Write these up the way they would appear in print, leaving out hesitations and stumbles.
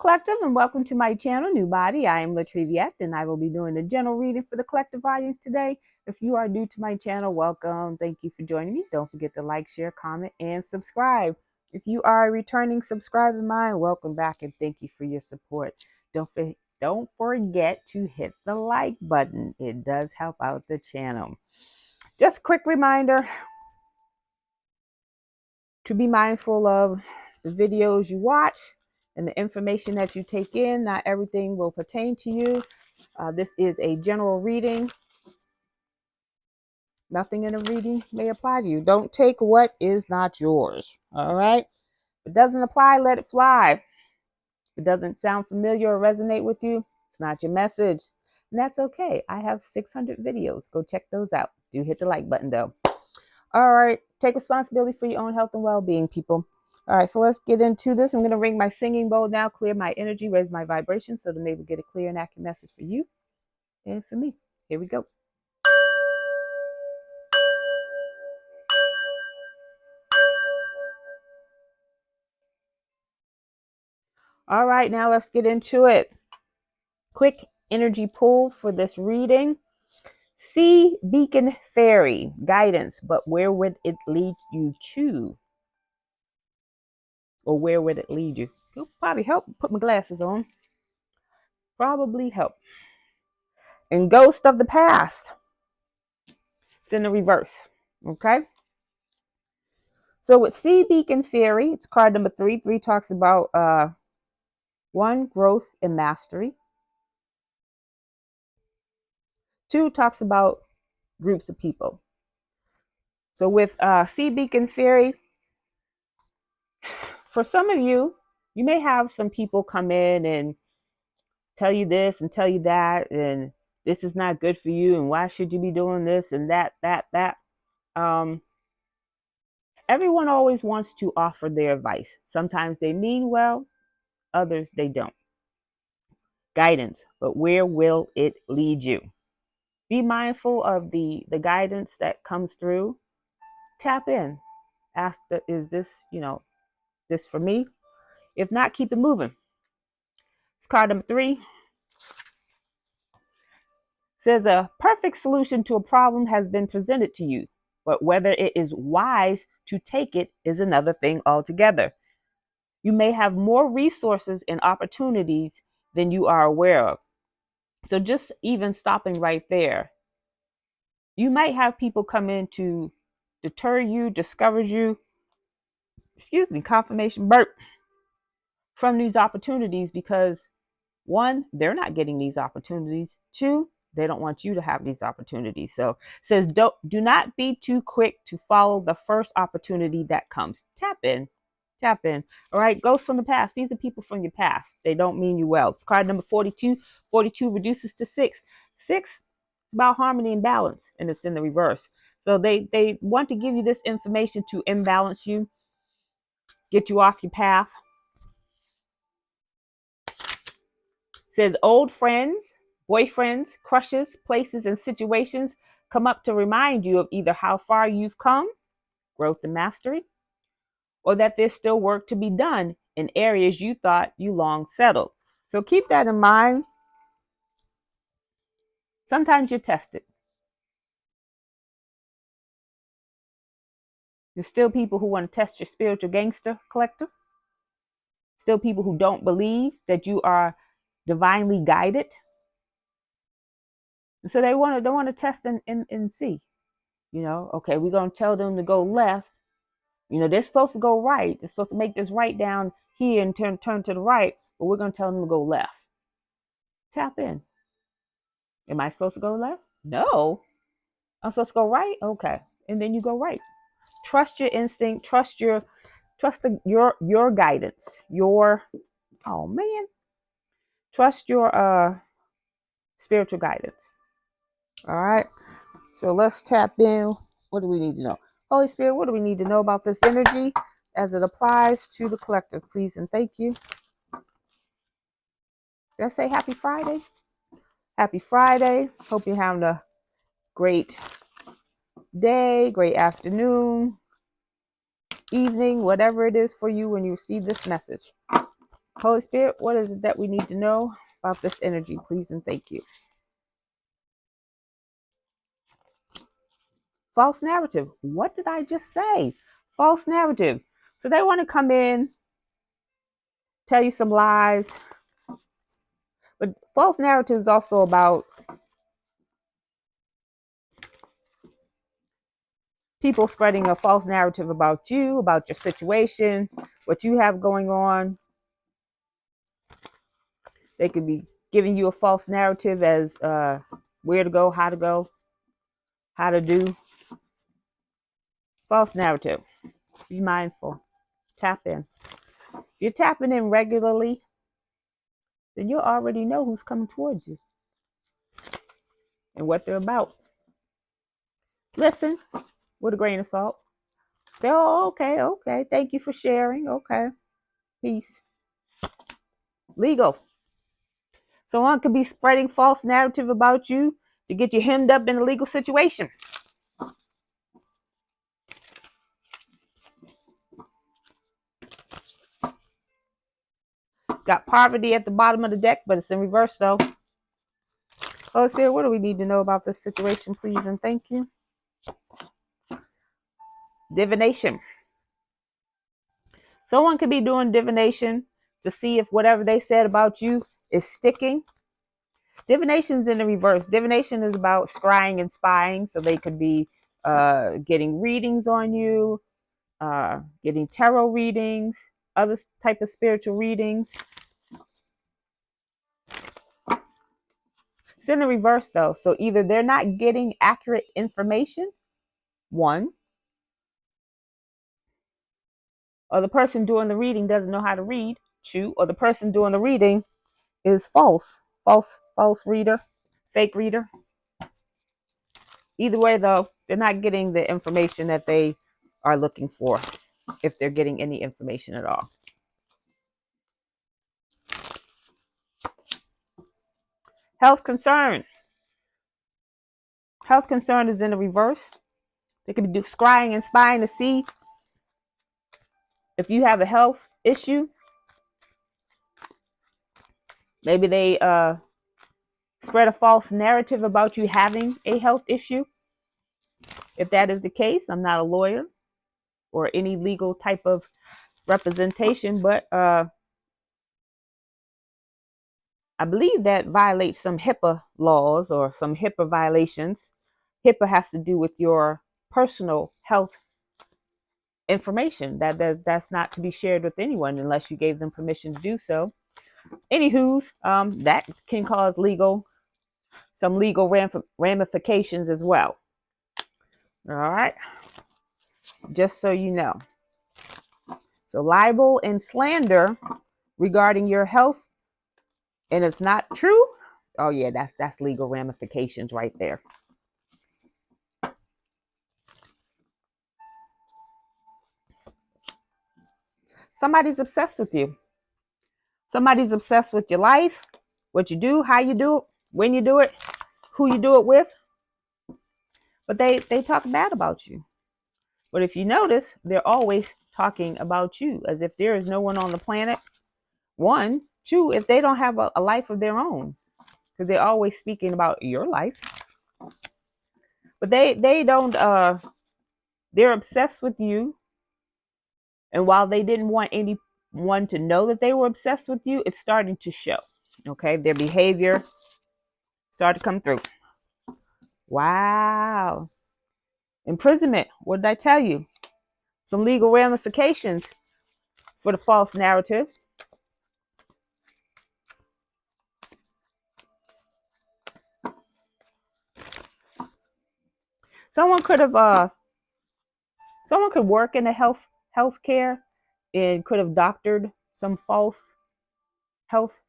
Collective, and welcome to my channel, NUBODI. I am Latriviette, and I will be doing a general reading for the collective audience today. If you are new to my channel, welcome. Thank you for joining me. Don't forget to like, share, comment, and subscribe. If you are a returning subscriber of mine, welcome back, and thank you for your support. Don't forget to hit the like button. It does help out the channel. Just a quick reminder to be mindful of the videos you watch and the information that you take in. Not everything will pertain to you. This is a general reading. Nothing in a reading may apply to you. Don't take what is not yours. All right? If it doesn't apply, let it fly. If it doesn't sound familiar or resonate with you, it's not your message. And that's okay. I have 600 videos. Go check those out. Do hit the like button, though. All right. Take responsibility for your own health and well-being, people. All right, so let's get into this. I'm going to ring my singing bowl now, clear my energy, raise my vibration so that maybe get a clear and accurate message for you and for me. Here we go. All right, now let's get into it. Quick energy pull for this reading. Sea Beacon Fairy, guidance, but where would it lead you to? Or where would it lead you? It'll probably help. Put my glasses on. Probably help. And Ghost of the Past. It's in the reverse. Okay. So with Sea Beacon Fairy, it's card number 3. 3 talks about 1, growth and mastery. 2 talks about groups of people. So with Sea Beacon Fairy, for some of you, you may have some people come in and tell you this and tell you that, and this is not good for you, and why should you be doing this and that. Everyone always wants to offer their advice. Sometimes they mean well, others they don't. Guidance, but where will it lead you? Be mindful of the guidance that comes through. Tap in. Ask, is this, this for me? If not, keep it moving. It's card number 3. Says a perfect solution to a problem has been presented to you, but whether it is wise to take it is another thing altogether. You may have more resources and opportunities than you are aware of. So just even stopping right there, you might have people come in to deter you, discourage you, confirmation burp, from these opportunities because 1, they're not getting these opportunities. 2, they don't want you to have these opportunities. So it says, do not be too quick to follow the first opportunity that comes. Tap in. All right. Ghosts from the past. These are people from your past. They don't mean you well. It's card number 42. 42 reduces to 6. 6, it's about harmony and balance, and it's in the reverse. So they want to give you this information to imbalance you, get you off your path. Says old friends, boyfriends, crushes, places, and situations come up to remind you of either how far you've come, growth and mastery, or that there's still work to be done in areas you thought you long settled. So keep that in mind. Sometimes you're tested. There's still people who want to test your spiritual gangster collective. Still people who don't believe that you are divinely guided. And so they want to test and see. Okay, we're going to tell them to go left. They're supposed to go right. They're supposed to make this right down here and turn to the right, but we're going to tell them to go left. Tap in. Am I supposed to go left? No. I'm supposed to go right? Okay. And then you go right. Trust your instinct. Trust your guidance. Trust your spiritual guidance. All right. So let's tap in. What do we need to know? Holy Spirit, what do we need to know about this energy as it applies to the collective? Please and thank you. Did I say happy Friday? Happy Friday. Hope you're having a great day, great afternoon, evening, whatever it is for you when you receive this message. Holy Spirit, what is it that we need to know about this energy, please and thank you? False narrative. What did I just say? False narrative. So they want to come in, tell you some lies. But false narrative is also about people spreading a false narrative about you, about your situation, what you have going on. They could be giving you a false narrative as where to go, how to do. False narrative. Be mindful. Tap in. If you're tapping in regularly, then you'll already know who's coming towards you and what they're about. Listen with a grain of salt. Say, oh, okay. Thank you for sharing. Okay. Peace. Legal. Someone could be spreading false narrative about you to get you hemmed up in a legal situation. Got poverty at the bottom of the deck, but it's in reverse though. Holy Spirit, what do we need to know about this situation, please and thank you? Divination. Someone could be doing divination to see if whatever they said about you is sticking. Divination's in the reverse. Divination is about scrying and spying, so they could be getting readings on you, getting tarot readings, other type of spiritual readings. It's in the reverse though. So either they're not getting accurate information, one, or the person doing the reading doesn't know how to read, two, or the person doing the reading is false reader, fake reader. Either way though, they're not getting the information that they are looking for, if they're getting any information at all. Health concern. Health concern is in the reverse. They could be scrying and spying to see if you have a health issue. Maybe they spread a false narrative about you having a health issue. If that is the case, I'm not a lawyer or any legal type of representation, but I believe that violates some HIPAA laws or some HIPAA violations. HIPAA has to do with your personal health information. That's not to be shared with anyone unless you gave them permission to do so. Anywho's, that can cause some legal ramifications as well. All right, just so you know. So libel and slander regarding your health, and it's not true. Oh yeah, that's legal ramifications right there. Somebody's obsessed with you. Somebody's obsessed with your life, what you do, how you do it, when you do it, who you do it with. But they talk bad about you. But if you notice, they're always talking about you as if there is no one on the planet. One, two, if they don't have a life of their own, because they're always speaking about your life. But they don't, they're obsessed with you. And while they didn't want anyone to know that they were obsessed with you, it's starting to show. Okay, their behavior started to come through. Wow. Imprisonment. What did I tell you? Some legal ramifications for the false narrative. Someone could work in the healthcare and could have doctored some false health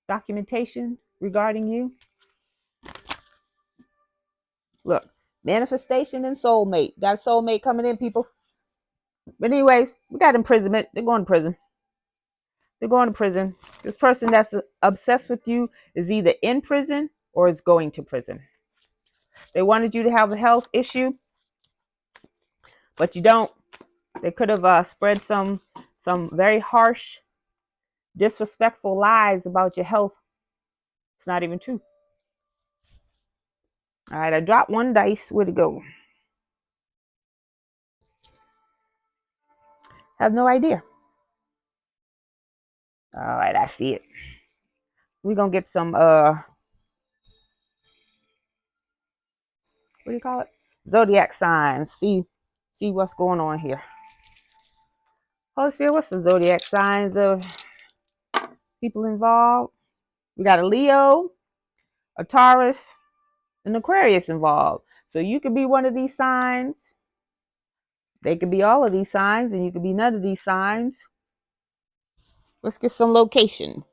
documentation regarding you. Look, manifestation and soulmate. Got a soulmate coming in, people. But anyways, we got imprisonment. They're going to prison. They're going to prison. This person that's obsessed with you is either in prison or is going to prison. They wanted you to have a health issue, but you don't. They could have spread some very harsh disrespectful lies about your health. It's not even true. All right, I dropped one dice. Where'd it go? Have no idea. All right, I see it. We're gonna get some what do you call it? Zodiac signs. See what's going on here. Holy Spirit, what's the zodiac signs of people involved? We got a Leo, a Taurus, an Aquarius involved. So you could be one of these signs. They could be all of these signs, and you could be none of these signs. Let's get some location.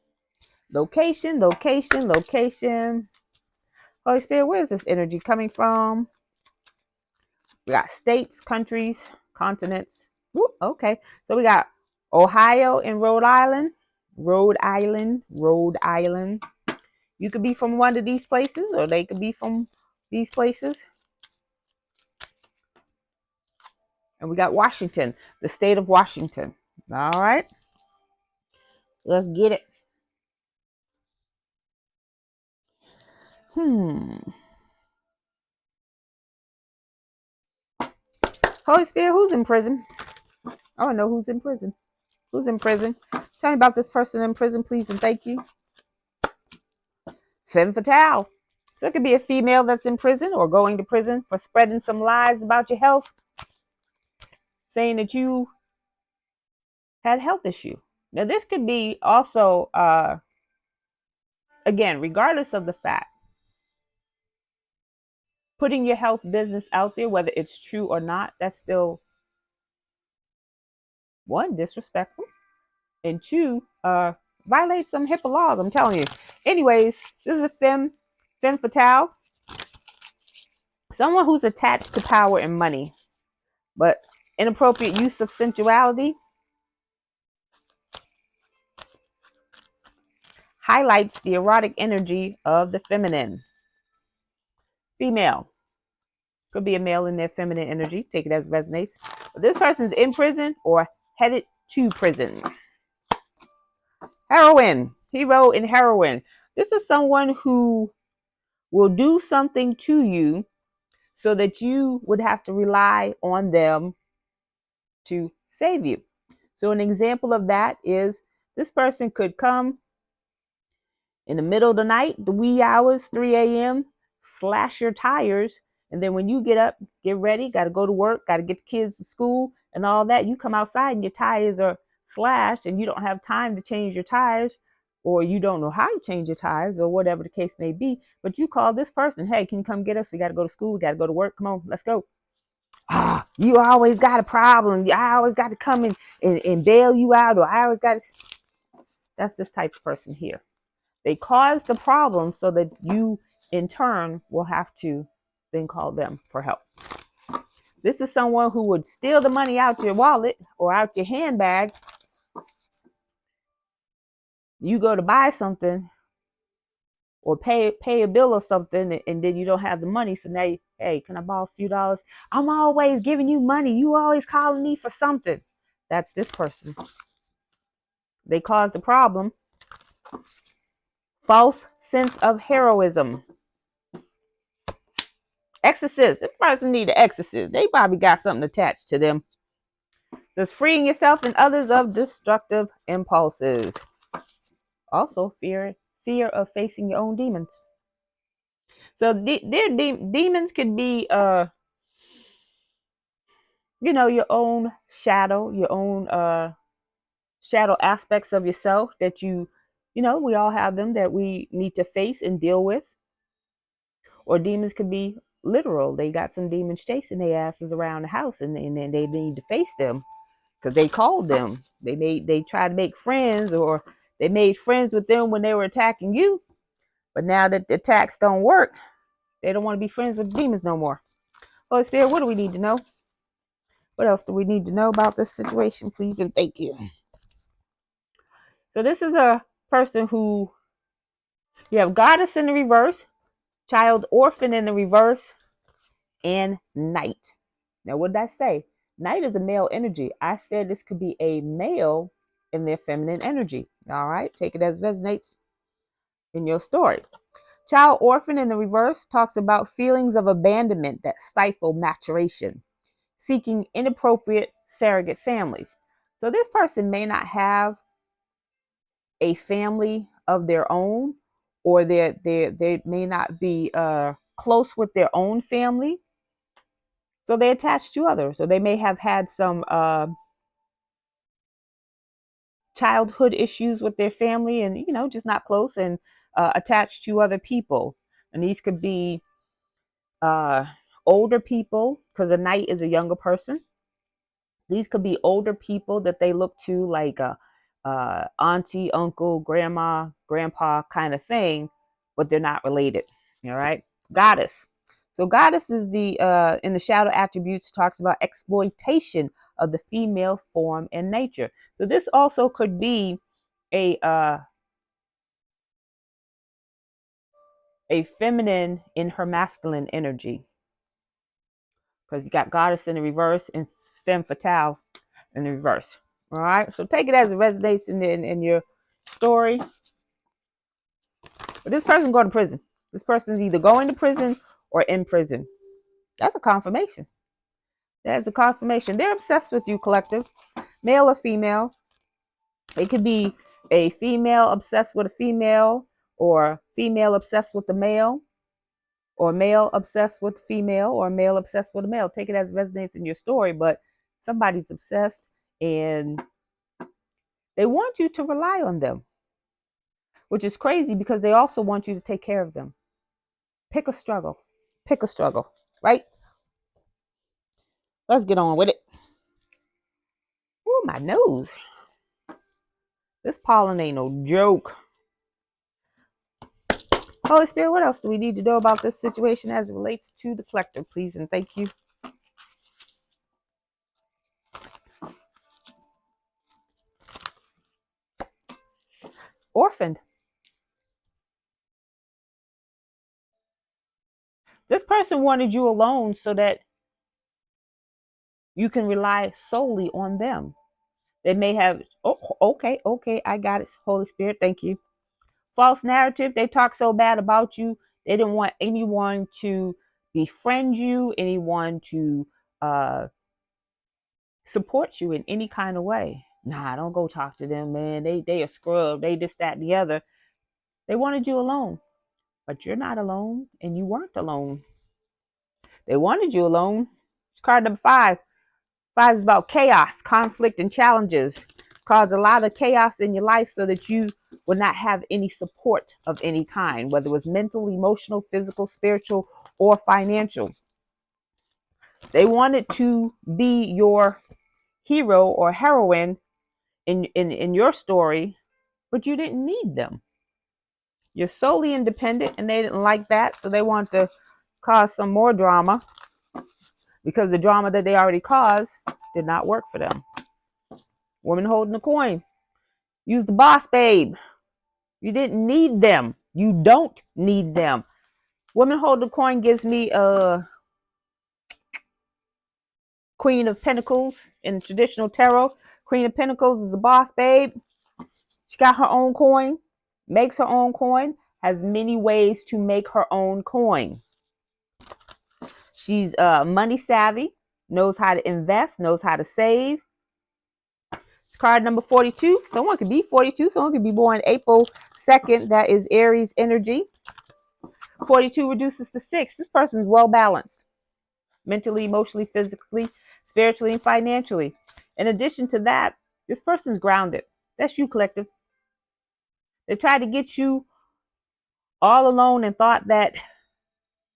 Location. Holy Spirit, where is this energy coming from? We got states, countries, continents. Ooh, okay. So we got Ohio and Rhode Island. Rhode Island. You could be from one of these places, or they could be from these places. And we got Washington, the state of Washington. All right. Let's get it. Holy Spirit, who's in prison? I want to know who's in prison. Who's in prison? Tell me about this person in prison, please, and thank you. Femme fatale. So it could be a female that's in prison or going to prison for spreading some lies about your health, saying that you had a health issue. Now, this could be also, again, regardless of the fact, putting your health business out there, whether it's true or not, that's still, one, disrespectful, and two, violates some HIPAA laws, I'm telling you. Anyways, this is a femme fatale. Someone who's attached to power and money, but inappropriate use of sensuality highlights the erotic energy of the feminine. Female. Could be a male in their feminine energy. Take it as it resonates. But this person's in prison or headed to prison. Heroine. Hero and heroine. This is someone who will do something to you so that you would have to rely on them to save you. So an example of that is this person could come in the middle of the night, the wee hours, 3 a.m., slash your tires. And then when you get up, get ready, got to go to work, got to get the kids to school and all that, you come outside and your tires are slashed and you don't have time to change your tires, or you don't know how to change your tires, or whatever the case may be. But you call this person, hey, can you come get us? We got to go to school. We got to go to work. Come on, let's go. You always got a problem. I always got to come in and bail you out, or I always got to. That's this type of person here. They cause the problem so that you, in turn, will have to then call them for help. This is someone who would steal the money out your wallet or out your handbag. You go to buy something or pay a bill or something, and then you don't have the money. So now, hey, can I borrow a few dollars? I'm always giving you money. You always calling me for something. That's this person. They cause the problem. False sense of heroism. Exorcist. This person need an exorcist. They probably got something attached to them. Just freeing yourself and others of destructive impulses. Also, fear of facing your own demons. So their demons could be, your own shadow, your own shadow aspects of yourself that we all have them that we need to face and deal with. Or demons could be literal. They got some demons chasing their asses around the house, and they need to face them because they called them. They tried to make friends, or they made friends with them when they were attacking you. But now that the attacks don't work, they don't want to be friends with demons no more. Holy Spirit, what do we need to know? What else do we need to know about this situation, please, and thank you. So this is a person who, you have goddess in the reverse, child orphan in the reverse, and night. Now, what did I say? Night is a male energy. I said this could be a male in their feminine energy. All right, take it as resonates in your story. Child orphan in the reverse talks about feelings of abandonment that stifle maturation, seeking inappropriate surrogate families. So this person may not have a family of their own, or they may not be close with their own family, so they attach to others. So they may have had some childhood issues with their family, and just not close, and attached to other people. And these could be older people, because a knight is a younger person. These could be older people that they look to, like auntie, uncle, grandma, grandpa kind of thing, but they're not related. All right. Goddess. So goddess is the in the shadow attributes, talks about exploitation of the female form and nature. So this also could be a feminine in her masculine energy, because you got goddess in the reverse and femme fatale in the reverse. All right. So take it as it resonates in your story. But this person going to prison. This person is either going to prison or in prison. That's a confirmation. That's a confirmation. They're obsessed with you, collective, male or female. It could be a female obsessed with a female, or female obsessed with the male, or male obsessed with female, or male obsessed with a male. Take it as it resonates in your story, but somebody's obsessed and they want you to rely on them, which is crazy because they also want you to take care of them. Pick a struggle. Pick a struggle, right? Let's get on with it. Ooh, my nose. This pollen ain't no joke. Holy Spirit, what else do we need to know about this situation as it relates to the collector, please and thank you. Orphaned. This person wanted you alone so that you can rely solely on them. They may have, okay, I got it. Holy Spirit, thank you. False narrative. They talk so bad about you. They didn't want anyone to befriend you, anyone to support you in any kind of way. Nah, don't go talk to them, man. They a scrub. They this, that, and the other. They wanted you alone. But you're not alone, and you weren't alone. They wanted you alone. It's card number 5. 5 is about chaos, conflict, and challenges. Cause a lot of chaos in your life so that you will not have any support of any kind, whether it was mental, emotional, physical, spiritual, or financial. They wanted to be your hero or heroine in your story, but you didn't need them. You're solely independent, and they didn't like that, so they want to cause some more drama, because the drama that they already caused did not work for them. Woman holding the coin. Use the boss, babe. You didn't need them. You don't need them. Woman holding the coin gives me a Queen of Pentacles in traditional tarot. Queen of Pentacles is the boss, babe. She got her own coin, makes her own coin, has many ways to make her own coin. She's money savvy, knows how to invest, knows how to save. It's card number 42. Someone could be 42. Someone could be born April 2nd. That is Aries energy. 42 reduces to 6. This person is well balanced. Mentally, emotionally, physically, spiritually, and financially. In addition to that, this person's grounded. That's you, collective. They tried to get you all alone and thought that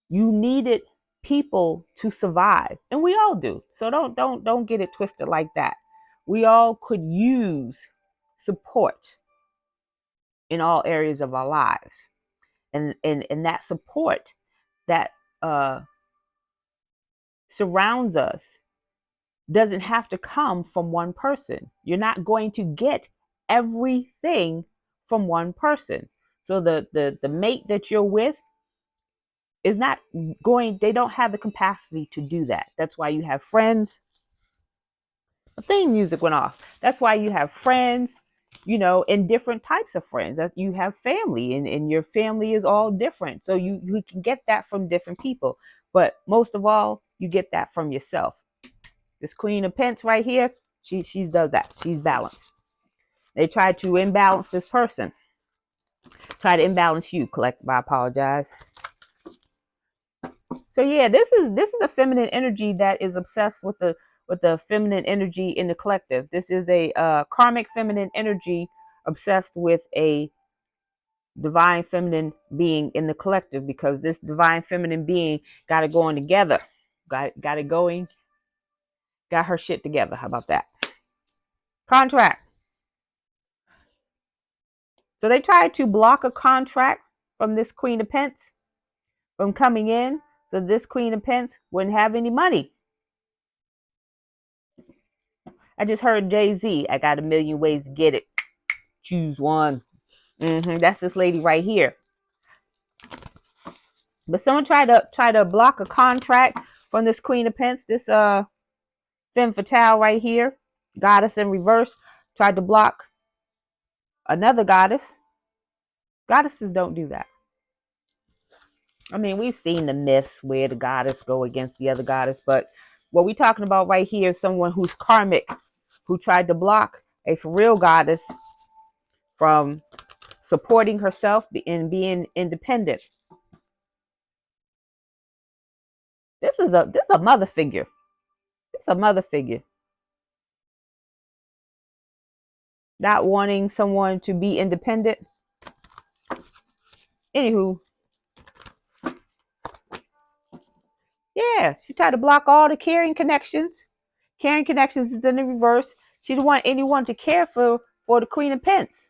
you needed people to survive, and we all do. So don't get it twisted like that. We all could use support in all areas of our lives, and that support that surrounds us doesn't have to come from one person. You're not going to get everything from one person. So the mate that you're with is not going, they don't have the capacity to do that. That's why you have friends. The theme music went off. That's why you have friends, you know, and different types of friends. That you have family, and your family is all different. So you can get that from different people. But most of all, you get that from yourself. This Queen of Pence right here, she does that. She's balanced. They try to imbalance this person. Try to imbalance you, collective. I apologize. So yeah, this is a feminine energy that is obsessed with the feminine energy in the collective. This is a karmic feminine energy obsessed with a divine feminine being in the collective, because this divine feminine being got it going together. Got it going. Got her shit together. How about that? Contract. So they tried to block a contract from this Queen of Pence from coming in, so this Queen of Pence wouldn't have any money. I just heard Jay-Z, I got a million ways to get it. Choose one. That's this lady right here. But someone tried to block a contract from this Queen of Pence, this femme fatale right here, goddess in reverse, tried to block another goddess. Goddesses don't do that. I mean, we've seen the myths where the goddess go against the other goddess, but what we're talking about right here is someone who's karmic, who tried to block a for real goddess from supporting herself and being independent. This is a mother figure. This is a mother figure. Not wanting someone to be independent. Anywho, yeah, she tried to block all the caring connections. Caring connections is in the reverse. She didn't want anyone to care for the Queen of Pence.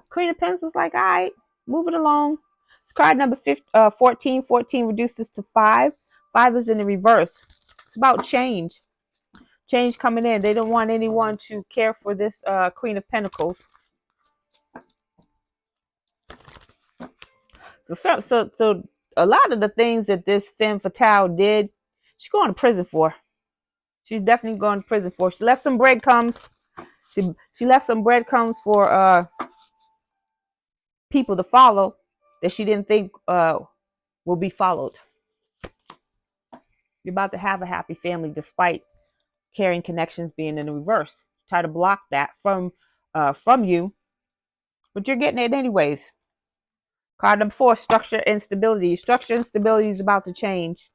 Queen of Pence is like, all right, move it along. It's card number 14. 14 reduces to 5. 5 is in the reverse. It's about change. Change coming in. They don't want anyone to care for this Queen of Pentacles. So a lot of the things that this femme fatale did, she's going to prison for. She's definitely going to prison for. She left some breadcrumbs. She left some breadcrumbs for people to follow that she didn't think will be followed. You're about to have a happy family despite caring connections being in the reverse. Try to block that from you, but you're getting it anyways. Card number 4, structure and stability. Structure and stability is about to change.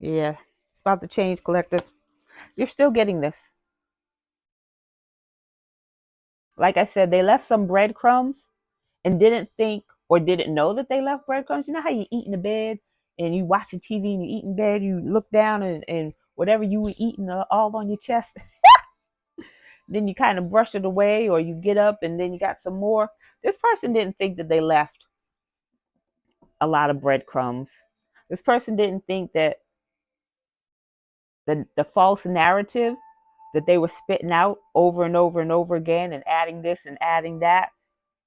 Yeah, it's about to change, collective. You're still getting this. Like I said, they left some breadcrumbs and didn't think or didn't know that they left breadcrumbs. You know how you eat in the bed and you watching TV and you eat in bed, you look down and whatever you were eating all on your chest. Then you kind of brush it away, or you get up and then you got some more. This person didn't think that they left a lot of breadcrumbs. This person didn't think that the false narrative that they were spitting out over and over and over again and adding this and adding that,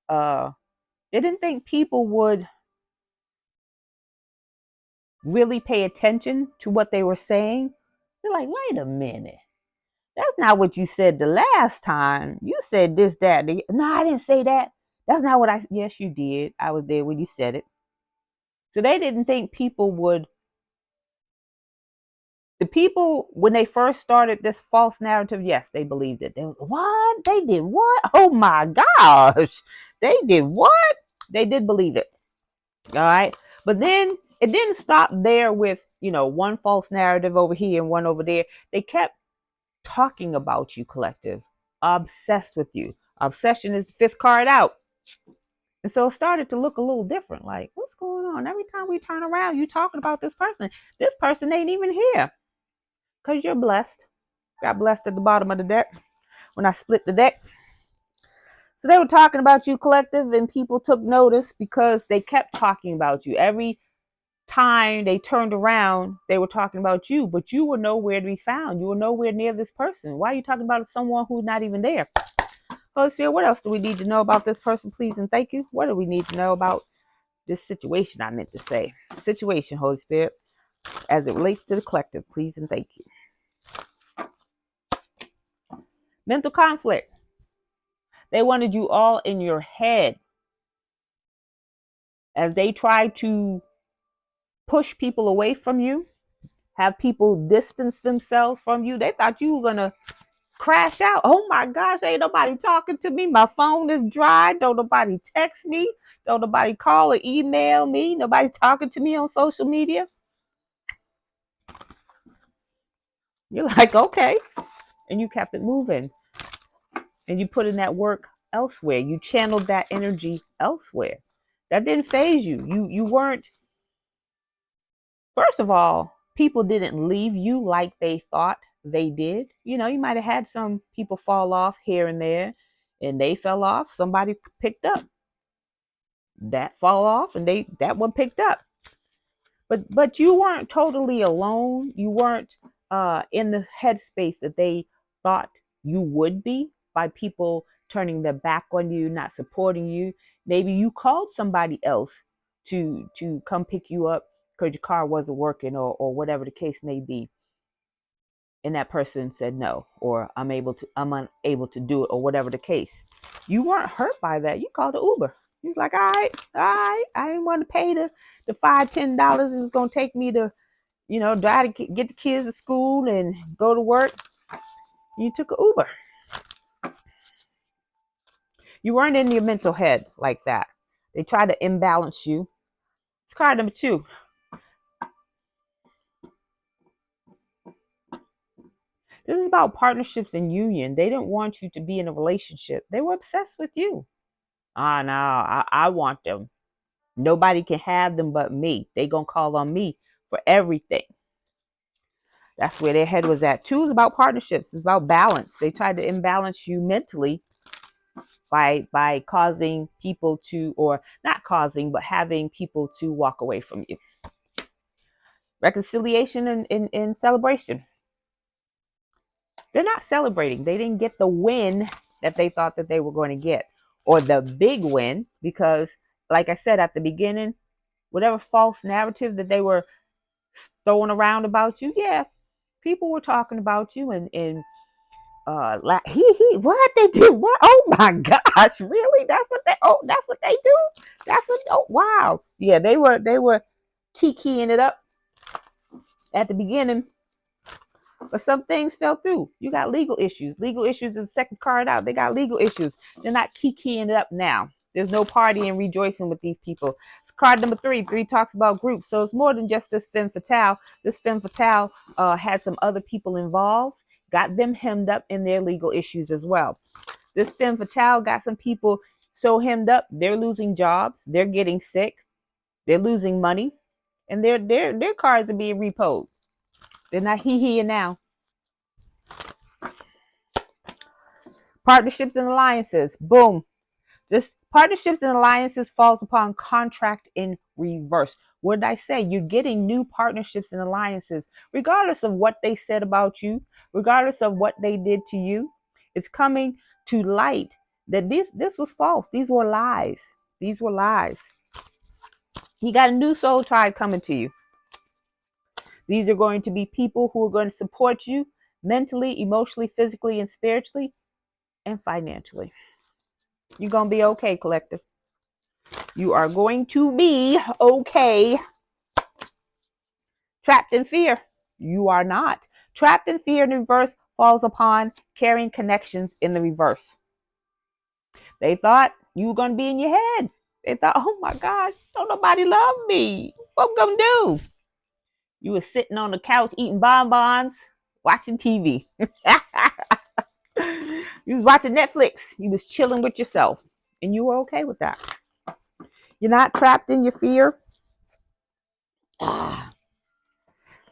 they didn't think people would really pay attention to what they were saying. They're like, wait a minute. That's not what you said the last time. You said this, that. No, I didn't say that. That's not what I... Yes, you did. I was there when you said it. So they didn't think people would... The people, when they first started this false narrative, yes, they believed it. They was, what? They did what? Oh my gosh. They did what? They did believe it. All right. But then it didn't stop there with, one false narrative over here and one over there. They kept talking about you, collective, obsessed with you. Obsession is the 5th card out. And so it started to look a little different. Like, what's going on? Every time we turn around, you talking about this person. This person ain't even here. Because you're blessed. Got blessed at the bottom of the deck when I split the deck. So they were talking about you, collective, and people took notice because they kept talking about you. Every time they turned around, they were talking about you, but you were nowhere to be found. You were nowhere near this person. Why are you talking about someone who's not even there? Holy Spirit, what else do we need to know about this person, please and thank you? What do we need to know about this situation? I meant to say situation, Holy Spirit, as it relates to the collective, please and thank you. Mental conflict. They wanted you all in your head as they tried to push people away from you, have people distance themselves from you. They thought you were going to crash out. Oh my gosh, ain't nobody talking to me. My phone is dry. Don't nobody text me. Don't nobody call or email me. Nobody talking to me on social media. You're like, okay. And you kept it moving. And you put in that work elsewhere. You channeled that energy elsewhere. That didn't phase you. You weren't, first of all, people didn't leave you like they thought they did. You know, you might have had some people fall off here and there, and they fell off. Somebody picked up that fall off, and that one picked up. But you weren't totally alone. You weren't in the headspace that they thought you would be, by people turning their back on you, not supporting you. Maybe you called somebody else to come pick you up because your car wasn't working, or whatever the case may be, and that person said no, or I'm unable to do it, or whatever the case. You weren't hurt by that. You called the Uber. He was like, all right, I didn't want to pay the $5-10 it was gonna take me to, drive to get the kids to school and go to work. You took an Uber. You weren't in your mental head like that. They tried to imbalance you. It's card number 2. This is about partnerships and union. They didn't want you to be in a relationship. They were obsessed with you. Ah, no, I want them. Nobody can have them but me. They gonna call on me for everything. That's where their head was at. 2 is about partnerships. It's about balance. They tried to imbalance you mentally by causing people to, or not causing, but having people to walk away from you. Reconciliation and celebration. They're not celebrating. They didn't get the win that they thought that they were going to get, or the big win, because like I said at the beginning, whatever false narrative that they were throwing around about you, yeah, people were talking about you and what they did, what, oh my gosh, really, that's what they do, that's what, oh wow, yeah, they were keying it up at the beginning, but some things fell through. You got legal issues. Legal issues is the second card out. They got legal issues. They're not keying it up now. There's no party and rejoicing with these people. It's card number 3. 3 talks about groups. So it's more than just this femme fatale. This femme fatale had some other people involved, got them hemmed up in their legal issues as well. This femme fatale got some people so hemmed up, they're losing jobs, they're getting sick, they're losing money, and their cards are being repoed. They're not and now. Partnerships and alliances. Boom. This partnerships and alliances falls upon contract in reverse. What did I say? You're getting new partnerships and alliances, regardless of what they said about you, regardless of what they did to you. It's coming to light that this was false. These were lies. These were lies. You got a new soul tribe coming to you. These are going to be people who are going to support you mentally, emotionally, physically, and spiritually, and financially. You're going to be okay, collective. You are going to be okay. Trapped in fear. You are not. Trapped in fear in the reverse falls upon carrying connections in the reverse. They thought you were going to be in your head. They thought, oh my gosh, don't nobody love me. What I'm going to do? You were sitting on the couch eating bonbons, watching TV. You was watching Netflix. You was chilling with yourself. And you were okay with that. You're not trapped in your fear.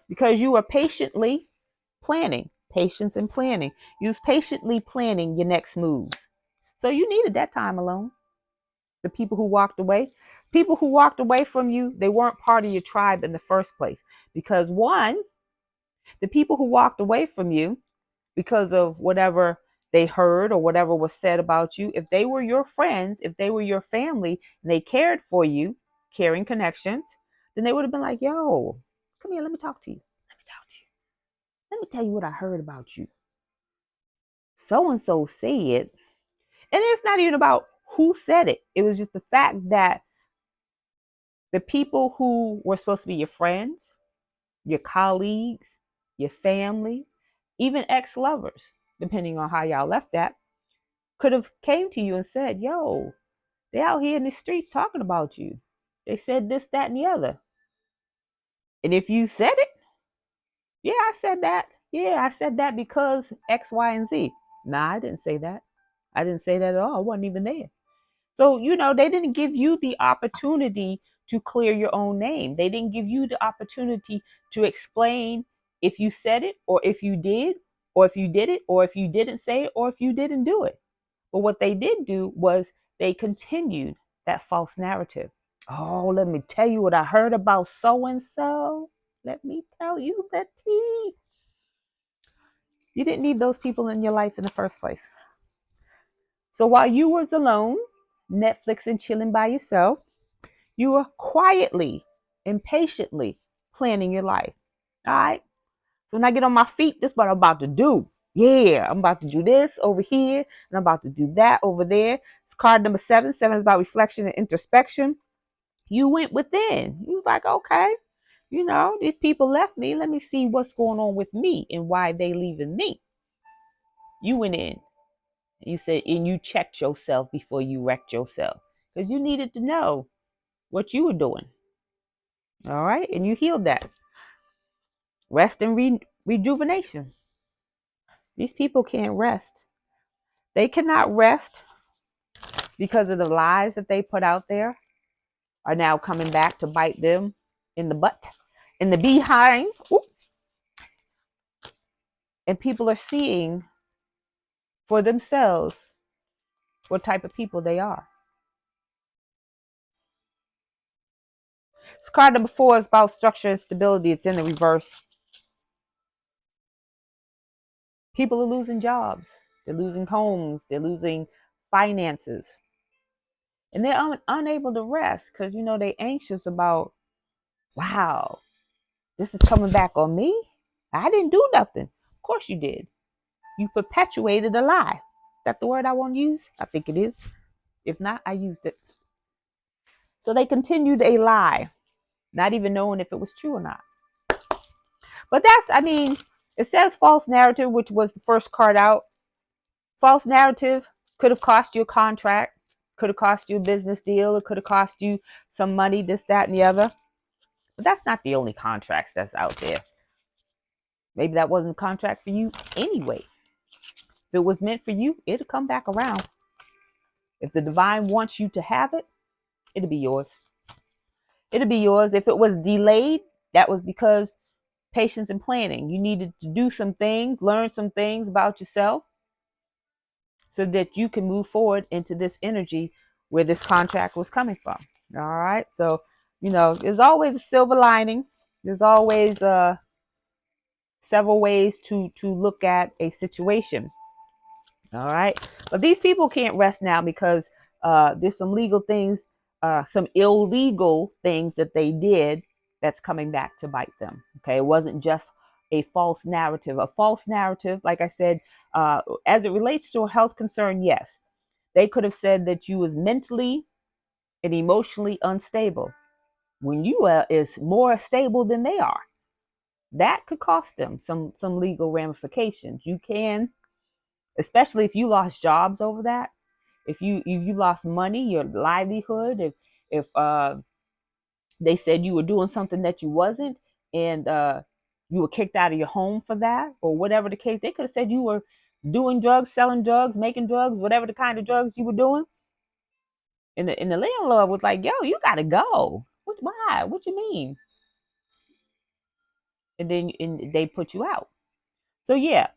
Because you were patiently planning. Patience and planning. You was patiently planning your next moves. So you needed that time alone. The people who walked away from you, they weren't part of your tribe in the first place. Because one, the people who walked away from you because of whatever they heard or whatever was said about you, if they were your friends, if they were your family, and they cared for you, caring connections, then they would have been like, yo, come here, let me talk to you. Let me tell you what I heard about you. so-and-so said, and it's not even about who said it. It was just the fact that the people who were supposed to be your friends, your colleagues, your family, even ex-lovers, depending on how y'all left that, could have came to you and said, yo, they out here in the streets talking about you. They said this, that, and the other. And if you said it, yeah, I said that. Yeah, I said that because X, Y, and Z. Nah, I didn't say that. I didn't say that at all. I wasn't even there. So, they didn't give you the opportunity to clear your own name. They didn't give you the opportunity to explain if you said it or if you did, or if you did it, or if you didn't say it, or if you didn't do it. But what they did do was they continued that false narrative. Oh, let me tell you what I heard about so and so. Let me tell you the tea. You didn't need those people in your life in the first place. So while you was alone, Netflix and chilling by yourself, you were quietly and patiently planning your life. All right. So when I get on my feet, this is what I'm about to do. Yeah, I'm about to do this over here, and I'm about to do that over there. It's card number 7. 7 is about reflection and introspection. You went within. You was like, okay, these people left me. Let me see what's going on with me and why they leaving me. You went in. You said, and you checked yourself before you wrecked yourself, because you needed to know what you were doing. All right. And you healed that. Rest and rejuvenation. These people can't rest. They cannot rest because of the lies that they put out there are now coming back to bite them in the butt, in the behind. Oops. And people are seeing for themselves what type of people they are. This card number 4 is about structure and stability. It's in the reverse. People are losing jobs. They're losing homes. They're losing finances. And they're unable to rest because, they're anxious about, wow, this is coming back on me. I didn't do nothing. Of course you did. You perpetuated a lie. Is that the word I want to use? I think it is. If not, I used it. So they continued a lie, not even knowing if it was true or not. But it says false narrative, which was the first card out. False narrative could have cost you a contract, could have cost you a business deal, it could have cost you some money, this, that, and the other. But that's not the only contracts that's out there. Maybe that wasn't a contract for you anyway. If it was meant for you, it'll come back around. If the divine wants you to have it, it'll be yours. It'll be yours. If it was delayed, that was because patience and planning. You needed to do some things, learn some things about yourself so that you can move forward into this energy where this contract was coming from. All right. So, there's always a silver lining. There's always several ways to look at a situation. All right. But these people can't rest now because there's some legal things, some illegal things that they did that's coming back to bite them. Okay. It wasn't just a false narrative. A false narrative, like I said, as it relates to a health concern, yes. They could have said that you was mentally and emotionally unstable when you is more stable than they are. That could cost them some legal ramifications. You can, especially if you lost jobs over that, if you lost money, your livelihood, if they said you were doing something that you wasn't, and you were kicked out of your home for that, or whatever the case, they could have said you were doing drugs, selling drugs, making drugs, whatever the kind of drugs you were doing. And the landlord was like, yo, you gotta go. Why? What you mean? And then they put you out. So yeah,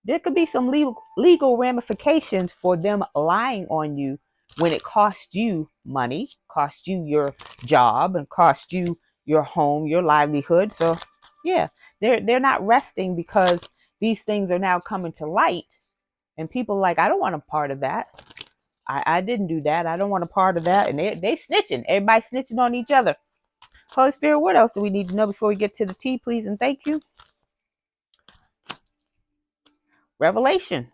there could be some legal ramifications for them lying on you when it costs you money, costs you your job, and costs you your home, your livelihood. So yeah, they're not resting because these things are now coming to light, and people are like, I don't want a part of that. I didn't do that. I don't want a part of that. And they snitching. Everybody snitching on each other. Holy Spirit, what else do we need to know before we get to the tea, please? And thank you. Revelation.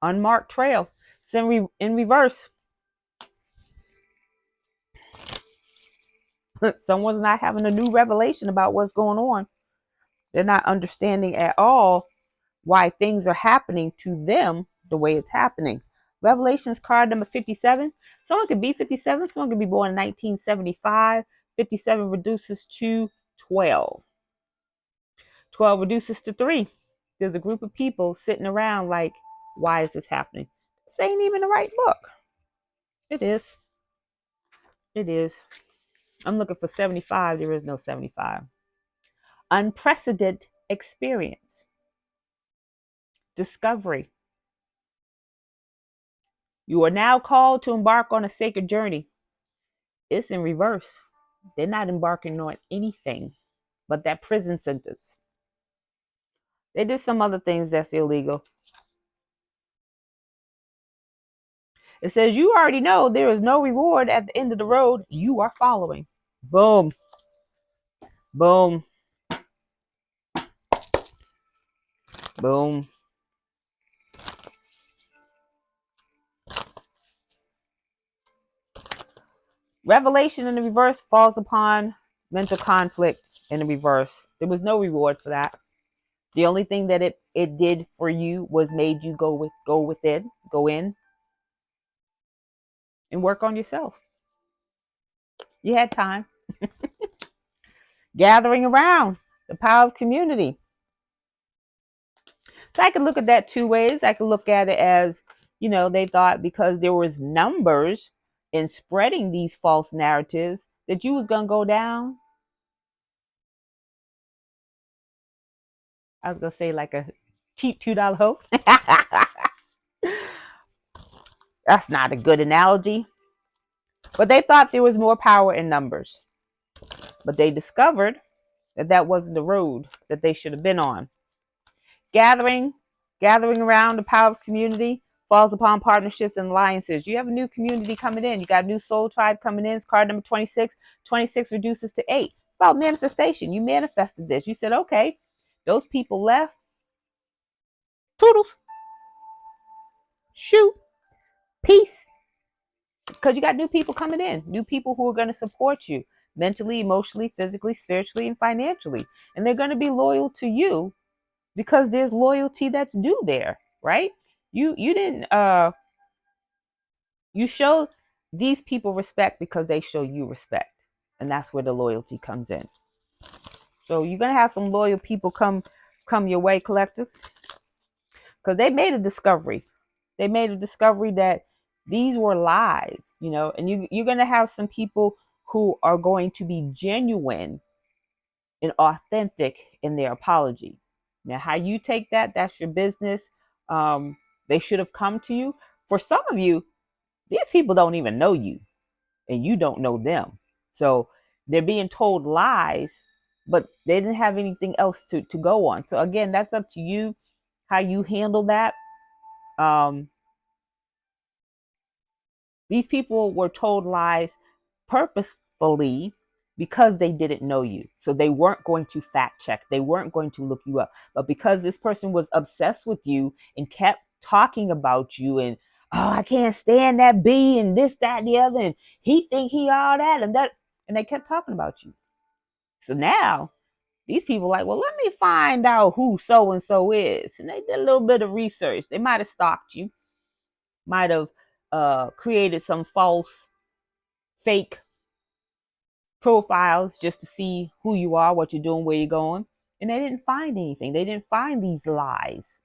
Unmarked trail. It's in reverse. Someone's not having a new revelation about what's going on. They're not understanding at all why things are happening to them the way it's happening. Revelations card number 57. Someone could be 57. Someone could be born in 1975. 57 reduces to 12. 12 reduces to 3. There's a group of people sitting around like, why is this happening? This ain't even the right book. It is. It is. I'm looking for 75. There is no 75. Unprecedented experience. Discovery. You are now called to embark on a sacred journey. It's in reverse. They're not embarking on anything but that prison sentence. They did some other things that's illegal. It says you already know there is no reward at the end of the road you are following. Boom. Boom. Boom. Revelation in the reverse falls upon mental conflict in the reverse. There was no reward for that. The only thing that it did for you was made you go in and work on yourself. You had time. Gathering around the power of community. So I could look at that two ways. I could look at it as, they thought because there was numbers in spreading these false narratives that you was going to go down. I was going to say like a cheap $2 hoe. That's not a good analogy. But they thought there was more power in numbers. But they discovered that that wasn't the road that they should have been on. Gathering around the power of community falls upon partnerships and alliances. You have a new community coming in. You got a new soul tribe coming in. It's card number 26. 26 reduces to 8. It's about manifestation. You manifested this. You said, okay, those people left. Toodles. Shoot. Peace. Because you got new people coming in. New people who are going to support you mentally, emotionally, physically, spiritually, and financially. And they're going to be loyal to you because there's loyalty that's due there, right? You didn't you show these people respect because they show you respect. And that's where the loyalty comes in. So you're gonna have some loyal people come your way, collective. Because they made a discovery. They made a discovery that these were lies, and you're gonna have some people who are going to be genuine and authentic in their apology. Now, how you take that, that's your business. They should have come to you. For some of you, these people don't even know you and you don't know them. So they're being told lies, but they didn't have anything else to go on. So again, that's up to you, how you handle that. These people were told lies purposefully because they didn't know you. So they weren't going to fact check. They weren't going to look you up. But because this person was obsessed with you and kept talking about you and, oh, I can't stand that B and this, that, and the other. And he think he all that and that. And they kept talking about you. So now these people are like, well, let me find out who so-and-so is. And they did a little bit of research. They might have stalked you. Might have created some false, fake profiles just to see who you are, what you're doing, where you're going. And they didn't find anything. They didn't find these lies.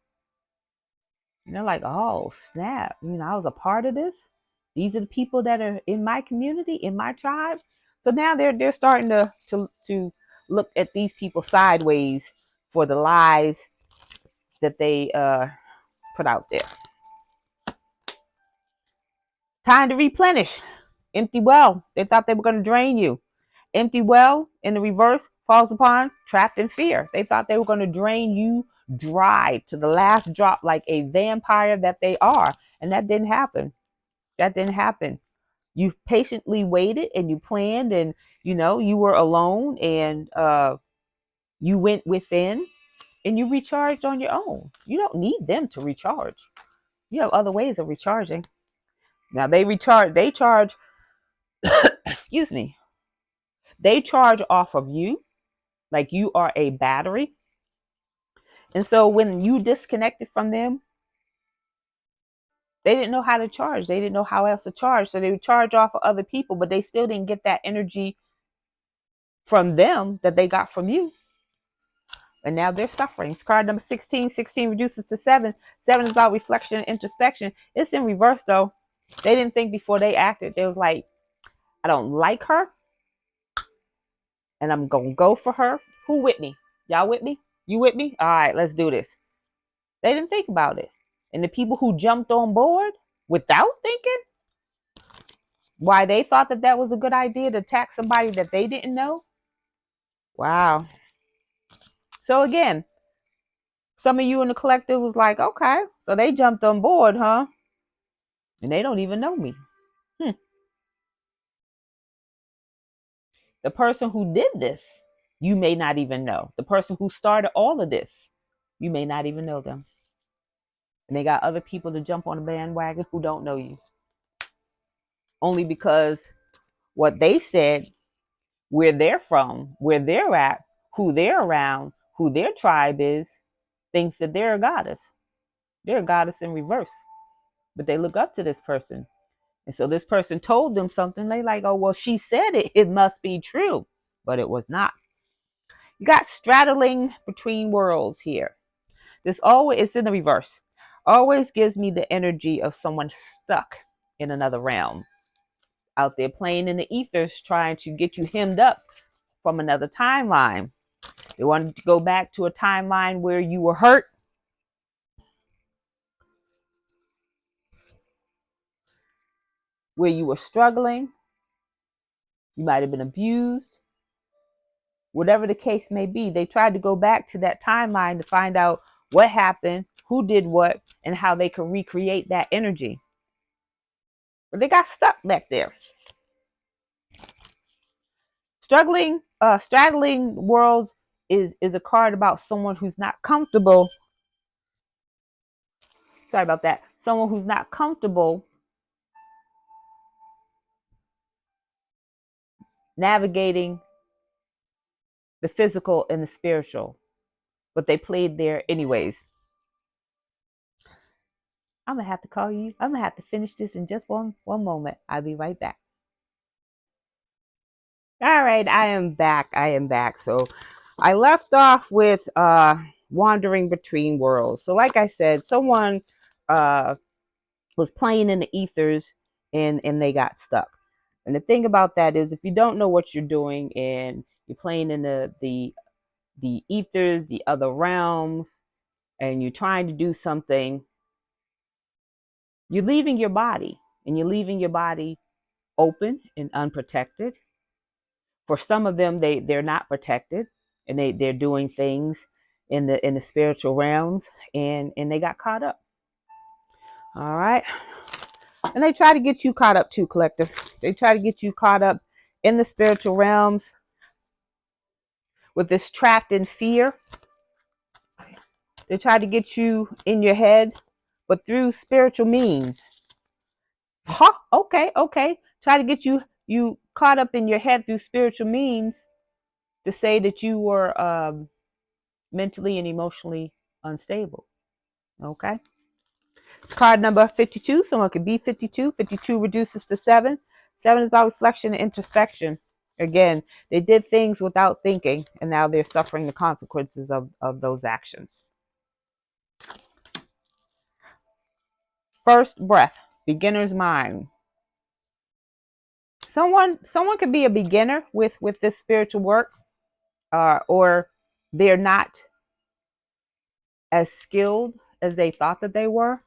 And they're like, oh, snap. I was a part of this. These are the people that are in my community, in my tribe. So now they're starting to look at these people sideways for the lies that they put out there. Time to replenish. Empty well. They thought they were going to drain you. Empty well in the reverse falls upon trapped in fear. They thought they were going to drain you dry to the last drop like a vampire that they are. And that didn't happen. That didn't happen. You patiently waited and you planned and, you were alone and you went within and you recharged on your own. You don't need them to recharge. You have other ways of recharging. Now they charge, excuse me, they charge off of you like you are a battery. And so when you disconnected from them, they didn't know how to charge. They didn't know how else to charge. So they would charge off of other people, but they still didn't get that energy from them that they got from you. And now they're suffering. It's card number 16. 16 reduces to 7. 7 is about reflection and introspection. It's in reverse, though. They didn't think before they acted. They was like, I don't like her, and I'm going to go for her. Who with me? Y'all with me? You with me? All right, let's do this. They didn't think about it. And the people who jumped on board without thinking, why they thought that that was a good idea to attack somebody that they didn't know. Wow. So again, some of you in the collective was like, okay, so they jumped on board, huh? And they don't even know me. The person who did this, you may not even know. The person who started all of this, you may not even know them. And they got other people to jump on the bandwagon who don't know you. Only because what they said, where they're from, where they're at, who they're around, who their tribe is, thinks that they're a goddess. They're a goddess in reverse. But they look up to this person. And so this person told them something. They like, oh, well, she said it. It must be true. But it was not. You got straddling between worlds here. This always, it's in the reverse. Always gives me the energy of someone stuck in another realm. Out there playing in the ethers, trying to get you hemmed up from another timeline. They wanted to go back to a timeline where you were hurt, where you were struggling, you might have been abused, whatever the case may be. They tried to go back to that timeline to find out what happened, who did what, and how they could recreate that energy. But they got stuck back there. Straddling worlds is a card about someone who's not comfortable. Sorry about that. Someone who's not comfortable navigating the physical and the spiritual, but they played there anyways. I'm gonna have to call you. I'm gonna have to finish this in just one moment. I'll be right back. All right, I am back. So I left off with wandering between worlds. So like I said, someone was playing in the ethers and they got stuck. And the thing about that is, if you don't know what you're doing and you're playing in the ethers, the other realms, and you're trying to do something, you're leaving your body, and you're leaving your body open and unprotected. For some of them, they're not protected, and they're doing things in the spiritual realms, and they got caught up. All right. And they try to get you caught up too, collective. They try to get you caught up in the spiritual realms with this trapped in fear. They try to get you in your head, but through spiritual means. Huh? Okay. Try to get you caught up in your head through spiritual means to say that you were mentally and emotionally unstable. Okay. It's card number 52. Someone could be 52. 52 reduces to 7. 7 is about reflection and introspection. Again, they did things without thinking, and now they're suffering the consequences of those actions. First breath, beginner's mind. Someone could be a beginner with this spiritual work, or they're not as skilled as they thought that they were.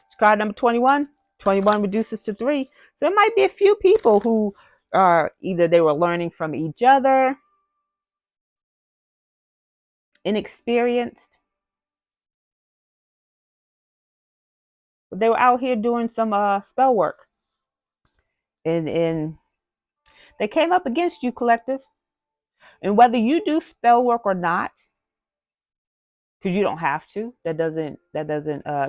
It's card number 21. 21 reduces to 3. So it might be a few people who either they were learning from each other, inexperienced, but they were out here doing some spell work. And they came up against you, collective. And whether you do spell work or not, because you don't have to. That doesn't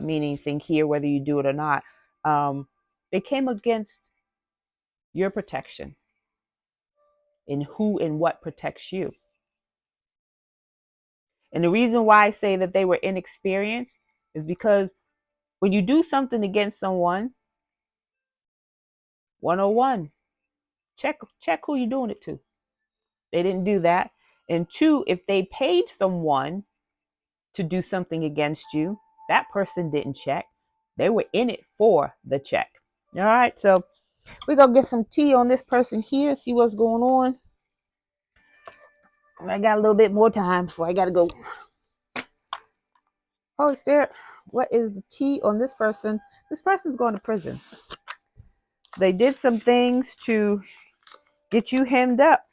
mean anything here, whether you do it or not. They came against your protection, and who and what protects you. And the reason why I say that they were inexperienced is because when you do something against someone, 101, check who you're doing it to. They didn't do that. And two, if they paid someone to do something against you, that person didn't check. They were in it for the check. All right, so we're going to get some tea on this person here, see what's going on. I got a little bit more time before I got to go. Holy Spirit, what is the tea on this person? This person's going to prison. They did some things to get you hemmed up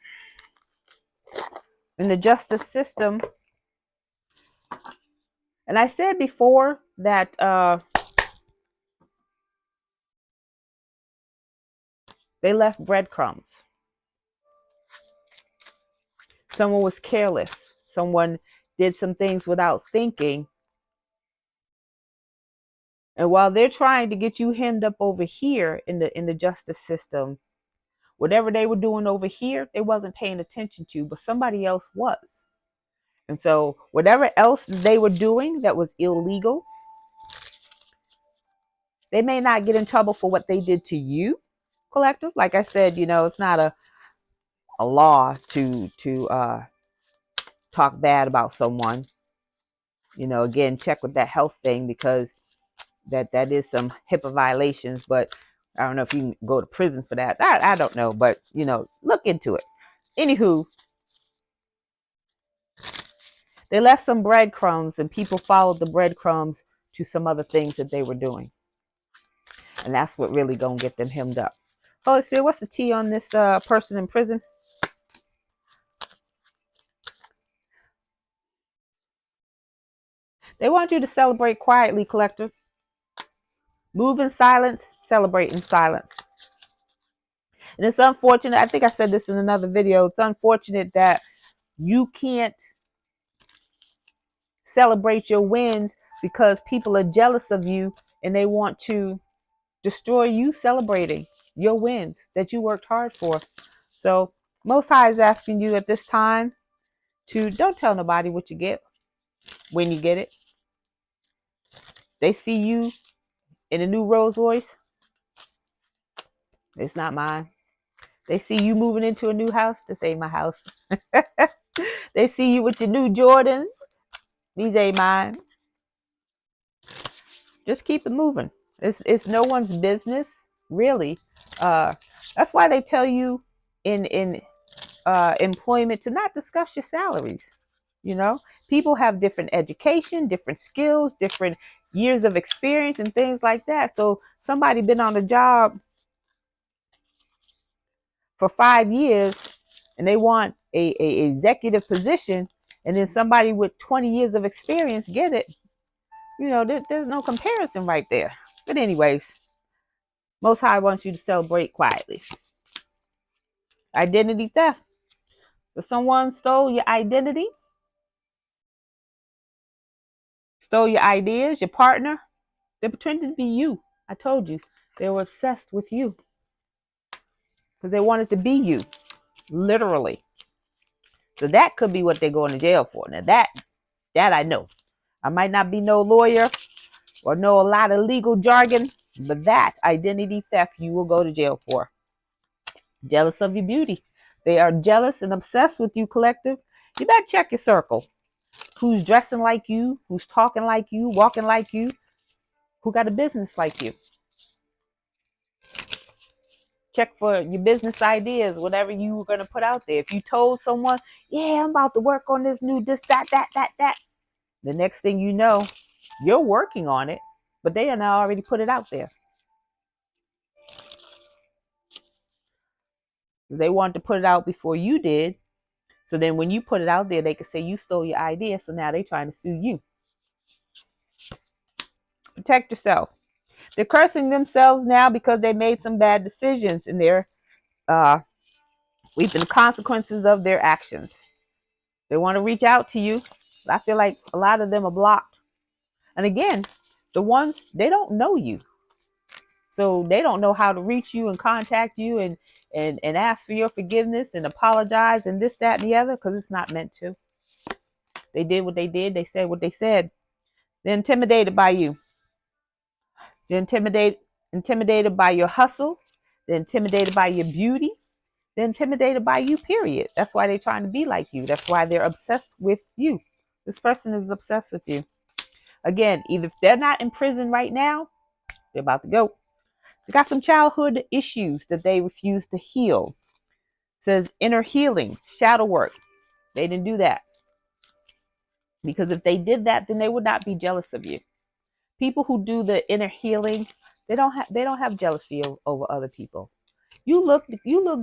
in the justice system. And I said before that they left breadcrumbs. Someone was careless. Someone did some things without thinking. And while they're trying to get you hemmed up over here in the justice system, whatever they were doing over here, they wasn't paying attention to, but somebody else was. And so whatever else they were doing that was illegal, they may not get in trouble for what they did to you, collective. Like I said, it's not a law to talk bad about someone. Again, check with that health thing, because that is some HIPAA violations, but I don't know if you can go to prison for that. I don't know, but look into it. Anywho, they left some breadcrumbs, and people followed the breadcrumbs to some other things that they were doing. And that's what really gonna get them hemmed up. Holy Spirit, what's the tea on this person in prison? They want you to celebrate quietly, collective. Move in silence, celebrate in silence. And it's unfortunate, I think I said this in another video, it's unfortunate that you can't celebrate your wins because people are jealous of you and they want to destroy you celebrating your wins that you worked hard for. So Most High is asking you at this time to don't tell nobody what you get when you get it. They see you in a new Rolls Royce. It's not mine. They see you moving into a new house. This ain't my house. They see you with your new Jordans. These ain't mine. Just keep it moving. It's no one's business, really. That's why they tell you in employment to not discuss your salaries. People have different education, different skills, different years of experience and things like that. So somebody been on the job for 5 years and they want a executive position, and then somebody with 20 years of experience get it. There's no comparison right there. But anyways, Most High wants you to celebrate quietly. Identity theft. If someone stole your identity, stole your ideas, your partner, they're pretending to be you. I told you. They were obsessed with you because they wanted to be you, literally. So that could be what they're going to jail for. Now that I know. I might not be no lawyer or know a lot of legal jargon, but that identity theft you will go to jail for. Jealous of your beauty. They are jealous and obsessed with you, collective. You better check your circle. Who's dressing like you? Who's talking like you? Walking like you? Who got a business like you? Check for your business ideas, whatever you were going to put out there. If you told someone, yeah, I'm about to work on this new, this, that. The next thing you know, you're working on it, but they are now already put it out there. They wanted to put it out before you did. So then when you put it out there, they could say you stole your idea. So now they're trying to sue you. Protect yourself. They're cursing themselves now because they made some bad decisions and they're reaping the consequences of their actions. They want to reach out to you. I feel like a lot of them are blocked. And again, the ones, they don't know you. So they don't know how to reach you and contact you and ask for your forgiveness and apologize and this, that, and the other, because it's not meant to. They did what they did. They said what they said. They're intimidated by you. They're intimidated by your hustle. They're intimidated by your beauty. They're intimidated by you, period. That's why they're trying to be like you. That's why they're obsessed with you. This person is obsessed with you. Again, either if they're not in prison right now, they're about to go. They got some childhood issues that they refuse to heal. It says inner healing, shadow work. They didn't do that. Because if they did that, then they would not be jealous of you. People who do the inner healing, they don't have jealousy over other people. You look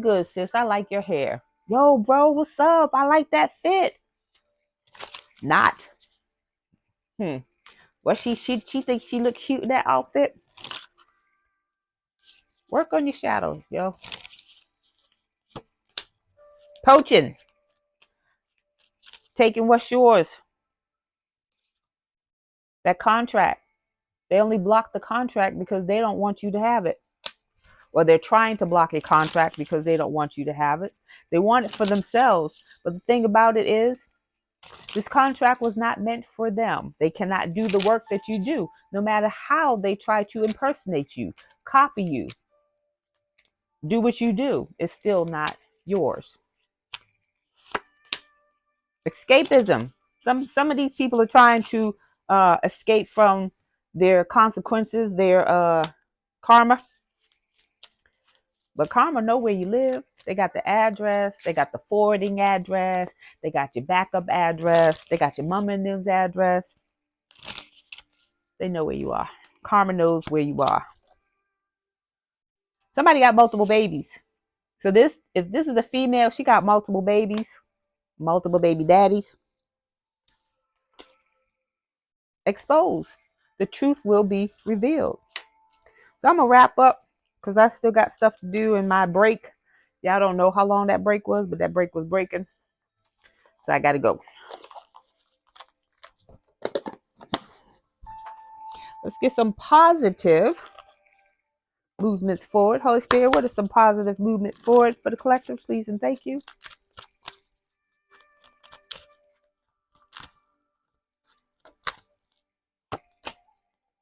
good, sis. I like your hair. Yo, bro, what's up? I like that fit. Not. Well, she thinks she look cute in that outfit. Work on your shadows, yo. Poaching. Taking what's yours. That contract. They only block the contract because they don't want you to have it. Or they're trying to block a contract because they don't want you to have it. They want it for themselves. But the thing about it is, this contract was not meant for them. They cannot do the work that you do, no matter how they try to impersonate you, copy you, do what you do. It's still not yours. Escapism. Some of these people are trying to escape from their consequences, their karma. But karma know where you live. They got the address. They got the forwarding address. They got your backup address. They got your mama and them's address. They know where you are. Karma knows where you are. Somebody got multiple babies. So if this is a female, she got multiple babies, multiple baby daddies. Exposed. The truth will be revealed. So I'm going to wrap up because I still got stuff to do in my break. Y'all don't know how long that break was, but that break was breaking. So I got to go. Let's get some positive movements forward. Holy Spirit, what is some positive movement forward for the collective, please and thank you.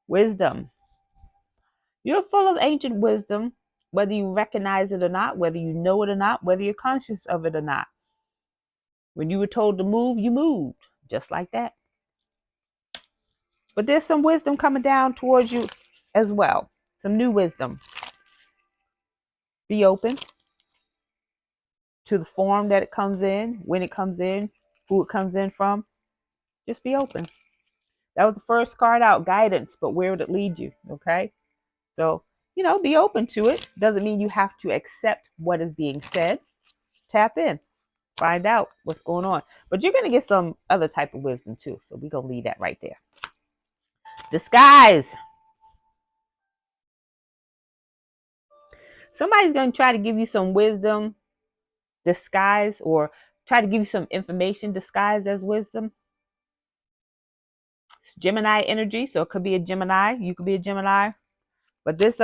Wisdom. You're full of ancient wisdom, whether you recognize it or not, whether you know it or not, whether you're conscious of it or not. When you were told to move, you moved, just like that. But there's some wisdom coming down towards you as well. Some new wisdom. Be open to the form that it comes in, when it comes in, who it comes in from. Just be open. That was the first card out, guidance, but where would it lead you? Okay. So, be open to it. Doesn't mean you have to accept what is being said. Tap in. Find out what's going on. But you're going to get some other type of wisdom too. So we're going to leave that right there. Disguise. Somebody's going to try to give you some wisdom, disguise, or try to give you some information disguised as wisdom. It's Gemini energy. So it could be a Gemini. You could be a Gemini. But this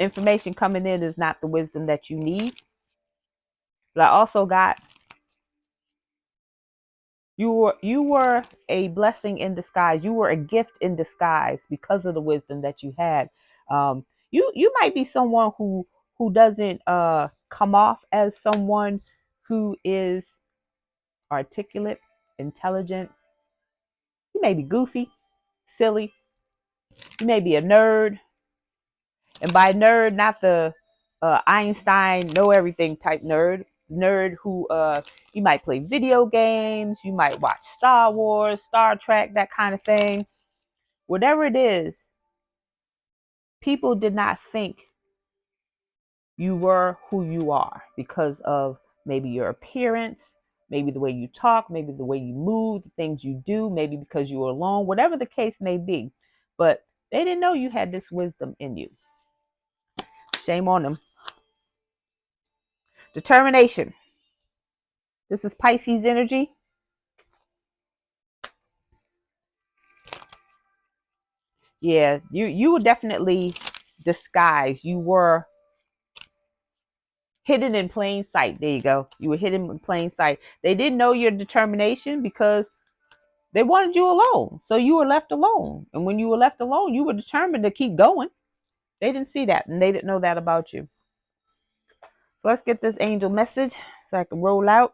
information coming in is not the wisdom that you need. But I also got you were a blessing in disguise. You were a gift in disguise because of the wisdom that you had. You might be someone who doesn't come off as someone who is articulate, intelligent. You may be goofy, silly. You may be a nerd. And by nerd, not the Einstein know everything type nerd who you might play video games, you might watch Star Wars, Star Trek, that kind of thing. Whatever it is, people did not think you were who you are because of maybe your appearance, maybe the way you talk, maybe the way you move, the things you do, maybe because you were alone, whatever the case may be. But they didn't know you had this wisdom in you. Shame on them. Determination. This is Pisces energy. Yeah, you were definitely disguised. You were hidden in plain sight. There you go. You were hidden in plain sight. They didn't know your determination because they wanted you alone. So you were left alone. And when you were left alone, you were determined to keep going. They didn't see that, and they didn't know that about you. So let's get this angel message so I can roll out.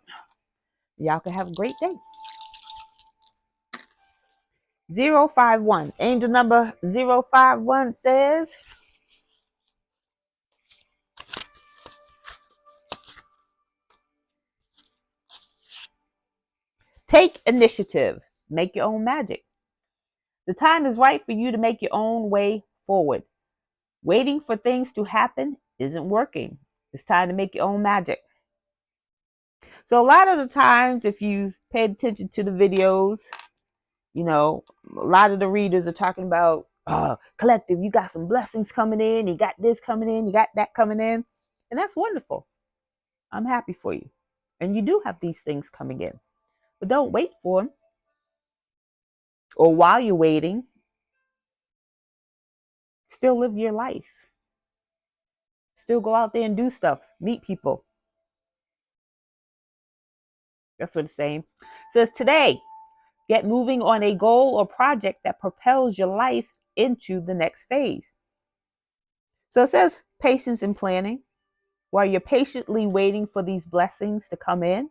Y'all can have a great day. 051. Angel number 051 says, take initiative. Make your own magic. The time is right for you to make your own way forward. Waiting for things to happen isn't working. It's time to make your own magic. So a lot of the times, if you paid attention to the videos, you know, a lot of the readers are talking about, collective, you got some blessings coming in, you got this coming in, you got that coming in. And that's wonderful. I'm happy for you. And you do have these things coming in. But don't wait for them. Or while you're waiting, still live your life. Still go out there and do stuff. Meet people. That's what it's saying. It says today, get moving on a goal or project that propels your life into the next phase. So it says patience and planning. While you're patiently waiting for these blessings to come in,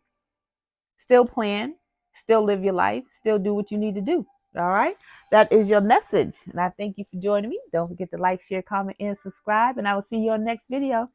still plan, still live your life, still do what you need to do. All right. That is your message. And I thank you for joining me. Don't forget to like, share, comment, and subscribe. And I will see you on the next video.